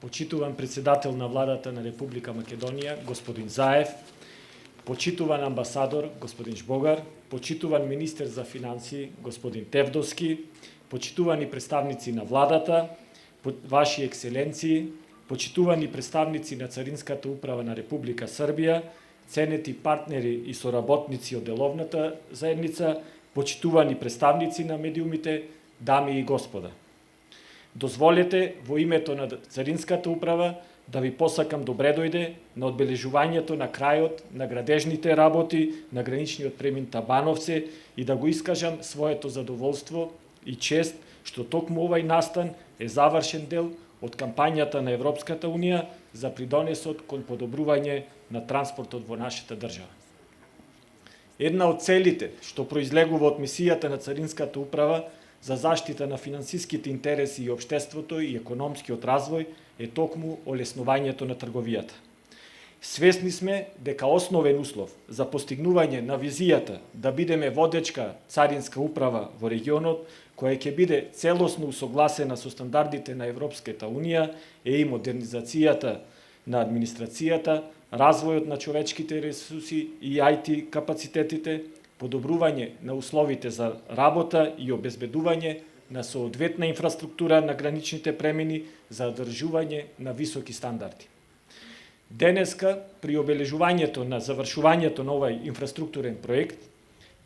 почитуван председател на владата на Република Македонија, господин Заев, почитуван амбасадор, господин Жбогар, почитуван министер за финансии, господин Тевдовски, почитувани представници на владата, ваши екселенции, почитувани представници на Царинската управа на Република Србија, ценети партнери и соработници од деловната заедница, почитувани представници на медиумите, дами и господа. Дозволете во името на Царинската управа да ви посакам добре дојде на одбележувањето на крајот на градежните работи на граничниот премин Табановце и да го искажам своето задоволство и чест што токму овај настан е завршен дел од кампањата на Европската Унија за придонесот кон подобрување на транспортот во нашата држава. Една од целите што произлегува од мисијата на Царинската управа за заштита на финансиските интереси и општеството и економскиот развој е токму олеснувањето на трговијата. Свесни сме дека основен услов за постигнување на визијата да бидеме водечка царинска управа во регионот, која ќе биде целосно усогласена со стандардите на Европската Унија, е и модернизацијата на администрацијата, развојот на човечките ресурси и IT капацитетите, подобрување на условите за работа и обезбедување на соодветна инфраструктура на граничните премини за одржување на високи стандарди. Денеска, при обележувањето на завршувањето на овај инфраструктурен проект,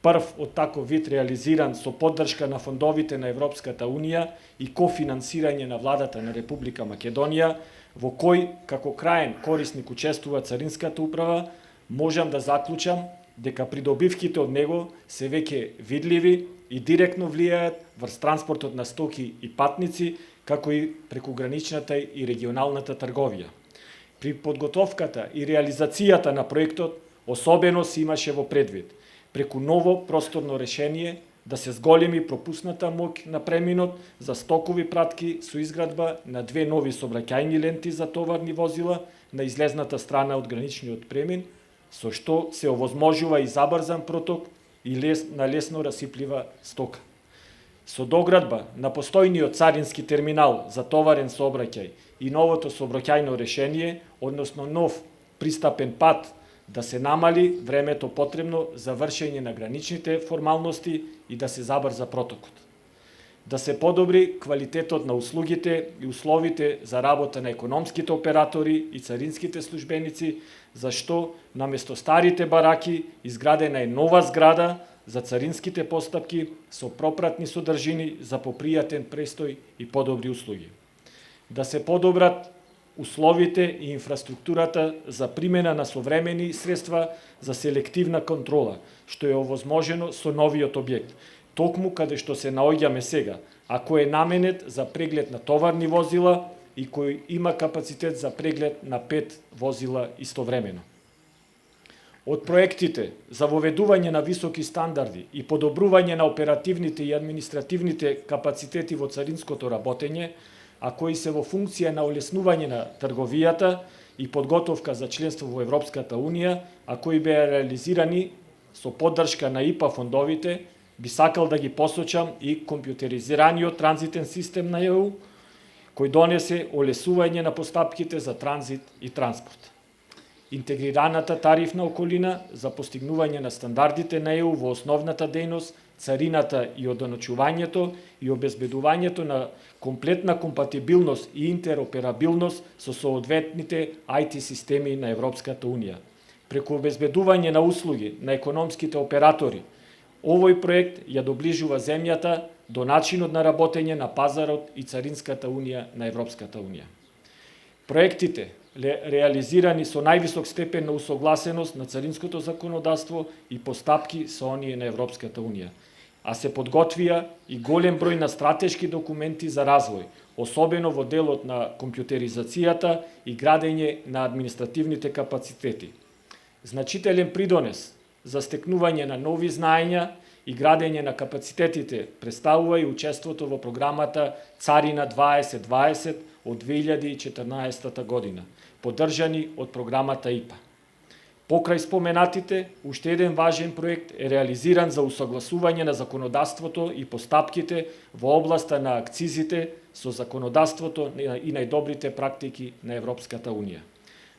прв од таков вид реализиран со поддршка на фондовите на Европската Унија и кофинансирање на владата на Република Македонија, во кој како краен корисник учествува Царинската управа, можам да заклучам дека придобивките од него се веќе видливи и директно влијаат врз транспортот на стоки и патници, како и прекуграничната и регионалната трговија. При подготовката и реализацијата на проектот особено се имаше во предвид преку ново просторно решение да се зголеми пропусната моќ на преминот за стокови пратки со изградба на две нови сообраќајни ленти за товарни возила на излезната страна од граничниот премин, со што се овозможува и забрзан проток и на лесно расиплива стока. Со доградба на постојниот царински терминал за товарен сообраќај и новото сообраќајно решение, односно нов пристапен пат, да се намали времето потребно за вршење на граничните формалности и да се забрза протокот. Да се подобри квалитетот на услугите и условите за работа на економските оператори и царинските службеници, зашто наместо старите бараки изградена е нова зграда за царинските постапки со пропратни содржини за попријатен престој и подобри услуги. Да се подобрат условите и инфраструктурата за примена на современи средства за селективна контрола, што е овозможено со новиот објект, токму каде што се наоѓаме сега, а кој е наменет за преглед на товарни возила и кој има капацитет за преглед на 5 возила истовремено. Од проектите за воведување на високи стандарди и подобрување на оперативните и административните капацитети во царинското работење, а кои се во функција на олеснување на трговијата и подготовка за членство во Европската Унија, а кои беа реализирани со поддршка на ИПА фондовите, би сакал да ги посочам и компјутеризираниот транзитен систем на ЕУ, кој донесе олесување на постапките за транзит и транспорт. Интегрираната тарифна околина за постигнување на стандардите на ЕУ во основната дејност, царината и одоночувањето и обезбедувањето на комплетна компатибилност и интероперабилност со соодветните IT системи на Европската Унија. Преку обезбедување на услуги на економските оператори, овој проект ја доближува земјата до начинот на работење на пазарот и Царинската Унија на Европската Унија. Проектите реализирани со највисок степен на усогласеност на царинското законодавство и постапки со оние на Европската Унија, а се подготвија и голем број на стратешки документи за развој, особено во делот на компјутеризацијата и градење на административните капацитети. Значителен придонес за стекнување на нови знаења и градење на капацитетите представува и учеството во програмата Царина 2020 од 2014 година, поддржани од програмата ИПА. Покрај споменатите, уште еден важен проект е реализиран за усогласување на законодавството и постапките во областа на акцизите со законодавството и најдобрите практики на Европската Унија.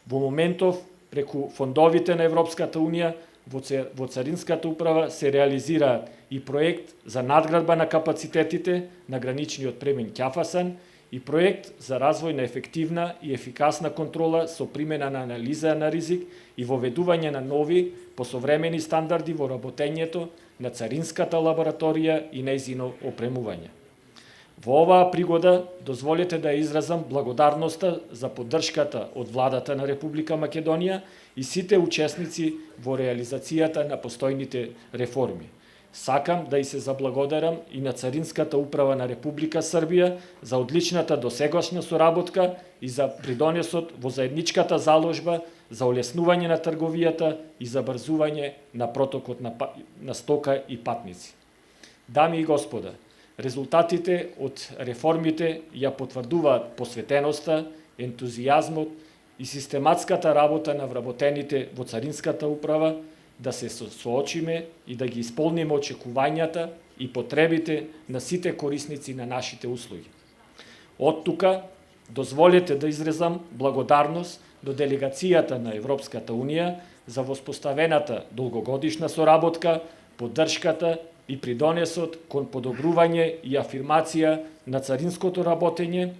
Во моментов, преку фондовите на Европската Унија, во Царинската управа се реализира и проект за надградба на капацитетите на граничниот премин Ќафасан и проект за развој на ефективна и ефикасна контрола со примена на анализа на ризик и воведување на нови, посовремени стандарди во работењето на царинската лабораторија и нејзино опремување. Во оваа пригода дозволете да изразам благодарноста за поддршката од владата на Република Македонија и сите учесници во реализацијата на постојните реформи. Сакам да и се заблагодарам и на Царинската управа на Република Србија за одличната досегашна соработка и за придонесот во заедничката заложба за олеснување на трговијата и забрзување на протокот на стока и патници. Дами и господа, резултатите од реформите ја потврдуваат посветеноста, ентузијазмот и систематската работа на вработените во Царинската управа да се соочиме и да ги исполниме очекувањата и потребите на сите корисници на нашите услуги. Од тука, дозволете да изразам благодарност до делегацијата на Европската Унија за воспоставената долгогодишна соработка, поддршката и придонесот кон подобрување и афирмација на царинското работење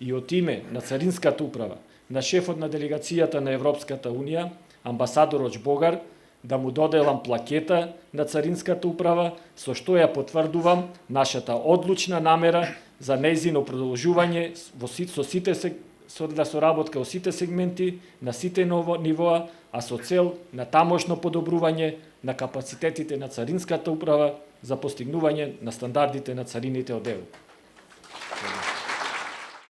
и од име на Царинската управа, на шефот на делегацијата на Европската Унија, амбасадор Богар, да му доделам плакета на Царинската управа, со што ја потврдувам нашата одлучна намера за нејзино продолжување со соработка во сите сегменти, на сите нивоа, а со цел на тамошно подобрување на капацитетите на Царинската управа за постигнување на стандардите на царините од Европа.